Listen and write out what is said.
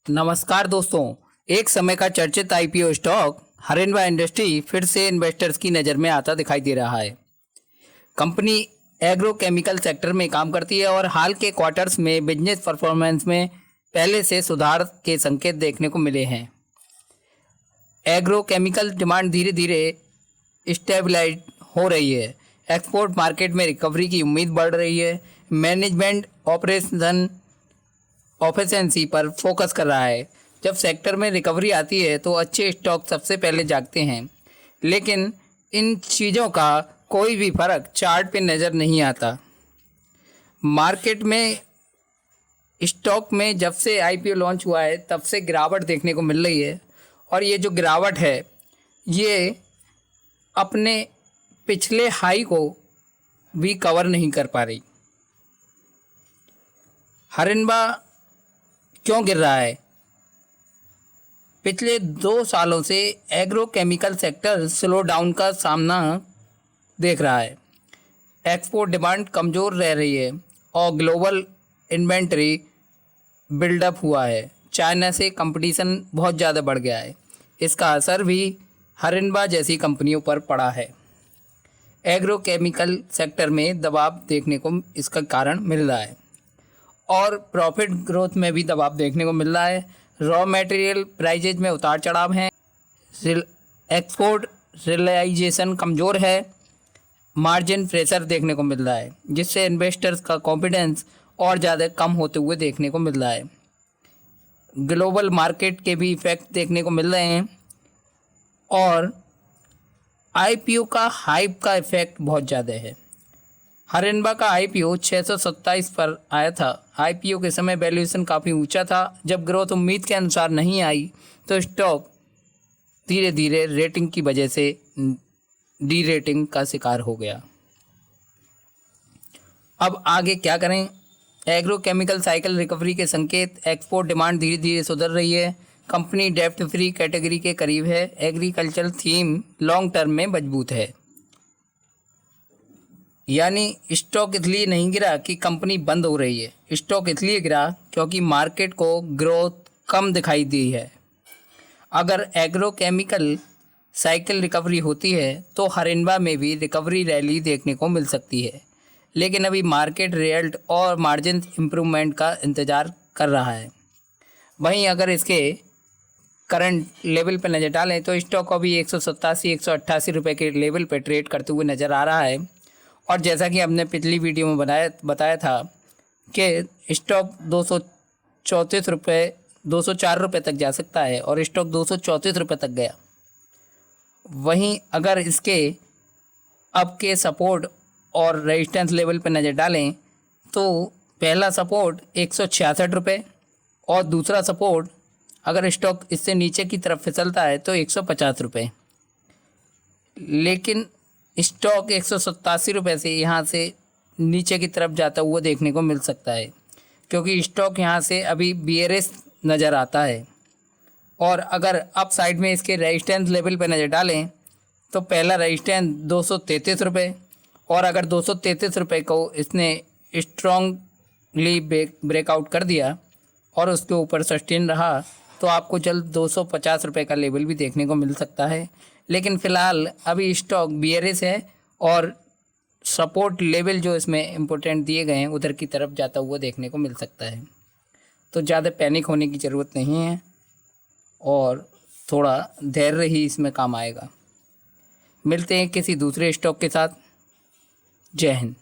नमस्कार दोस्तों। एक समय का चर्चित आईपीओ स्टॉक हरिंबा इंडस्ट्री फिर से इन्वेस्टर्स की नज़र में आता दिखाई दे रहा है। कंपनी एग्रोकेमिकल सेक्टर में काम करती है और हाल के क्वार्टर्स में बिजनेस परफॉर्मेंस में पहले से सुधार के संकेत देखने को मिले हैं। एग्रोकेमिकल डिमांड धीरे धीरे स्टेबलाइज हो रही है। एक्सपोर्ट मार्केट में रिकवरी की उम्मीद बढ़ रही है। मैनेजमेंट ऑपरेशन ऑफिशिएंसी पर फोकस कर रहा है। जब सेक्टर में रिकवरी आती है तो अच्छे स्टॉक सबसे पहले जागते हैं, लेकिन इन चीज़ों का कोई भी फर्क चार्ट पे नज़र नहीं आता। मार्केट में स्टॉक में जब से आईपीओ लॉन्च हुआ है तब से गिरावट देखने को मिल रही है, और ये जो गिरावट है ये अपने पिछले हाई को भी कवर नहीं कर पा रही। हरिंबा क्यों गिर रहा है? पिछले 2 सालों से एग्रोकेमिकल सेक्टर स्लो डाउन का सामना देख रहा है। एक्सपोर्ट डिमांड कमज़ोर रह रही है और ग्लोबल इन्वेंट्री बिल्डअप हुआ है। चाइना से कंपटीशन बहुत ज़्यादा बढ़ गया है। इसका असर भी हरिंबा जैसी कंपनियों पर पड़ा है। एग्रोकेमिकल सेक्टर में दबाव देखने को इसका कारण मिल रहा है और प्रॉफिट ग्रोथ में भी दबाव देखने को मिल रहा है। रॉ मटेरियल प्राइजेज में उतार चढ़ाव हैं। एक्सपोर्ट रियलाइजेशन कमज़ोर है। मार्जिन प्रेशर देखने को मिल रहा है, जिससे इन्वेस्टर्स का कॉन्फिडेंस और ज़्यादा कम होते हुए देखने को मिल रहा है। ग्लोबल मार्केट के भी इफ़ेक्ट देखने को मिल रहे हैं और आईपीओ का हाइप का इफ़ेक्ट बहुत ज़्यादा है। हरिंबा का आईपीओ 627 पर आया था। आईपीओ के समय वैल्यूएशन काफ़ी ऊंचा था। जब ग्रोथ उम्मीद के अनुसार नहीं आई तो स्टॉक धीरे धीरे रेटिंग की वजह से डी रेटिंग का शिकार हो गया। अब आगे क्या करें? एग्रोकेमिकल साइकिल रिकवरी के संकेत। एक्सपोर्ट डिमांड धीरे धीरे सुधर रही है। कंपनी डेब्ट फ्री कैटेगरी के करीब है। एग्रीकल्चर थीम लॉन्ग टर्म में मजबूत है। यानी स्टॉक इसलिए नहीं गिरा कि कंपनी बंद हो रही है। स्टॉक इसलिए गिरा क्योंकि मार्केट को ग्रोथ कम दिखाई दी है। अगर एग्रोकेमिकल साइकिल रिकवरी होती है तो हरिंबा में भी रिकवरी रैली देखने को मिल सकती है, लेकिन अभी मार्केट रिजल्ट और मार्जिन इम्प्रूवमेंट का इंतज़ार कर रहा है। वहीं अगर इसके करंट लेवल पर नज़र डालें तो स्टॉक अभी 187-188 रुपये के लेवल पर ट्रेड करते हुए नज़र आ रहा है। और जैसा कि हमने पिछली वीडियो में बताया था कि स्टॉक 234 रुपये 204 रुपये तक जा सकता है और स्टॉक 234 रुपये तक गया। वहीं अगर इसके अब के सपोर्ट और रेजिस्टेंस लेवल पर नज़र डालें तो पहला सपोर्ट 166 रुपये और दूसरा सपोर्ट अगर स्टॉक इससे नीचे की तरफ फिसलता है तो 150 रुपये। लेकिन स्टॉक 187 रुपये से यहाँ से नीचे की तरफ जाता हुआ देखने को मिल सकता है, क्योंकि स्टॉक यहाँ से अभी बियरिश नज़र आता है। और अगर अप साइड में इसके रेजिस्टेंस लेवल पर नज़र डालें तो पहला रेजिस्टेंस 233 रुपये, और अगर 233 रुपये को इसने स्ट्रॉन्गली ब्रेकआउट कर दिया और उसके ऊपर सस्टेन रहा तो आपको जल्द 250 रुपये का लेवल भी देखने को मिल सकता है। लेकिन फ़िलहाल अभी स्टॉक बियरिश है और सपोर्ट लेवल जो इसमें इम्पोर्टेंट दिए गए हैं उधर की तरफ जाता हुआ देखने को मिल सकता है। तो ज़्यादा पैनिक होने की ज़रूरत नहीं है और थोड़ा धैर्य ही इसमें काम आएगा। मिलते हैं किसी दूसरे स्टॉक के साथ। जय हिंद।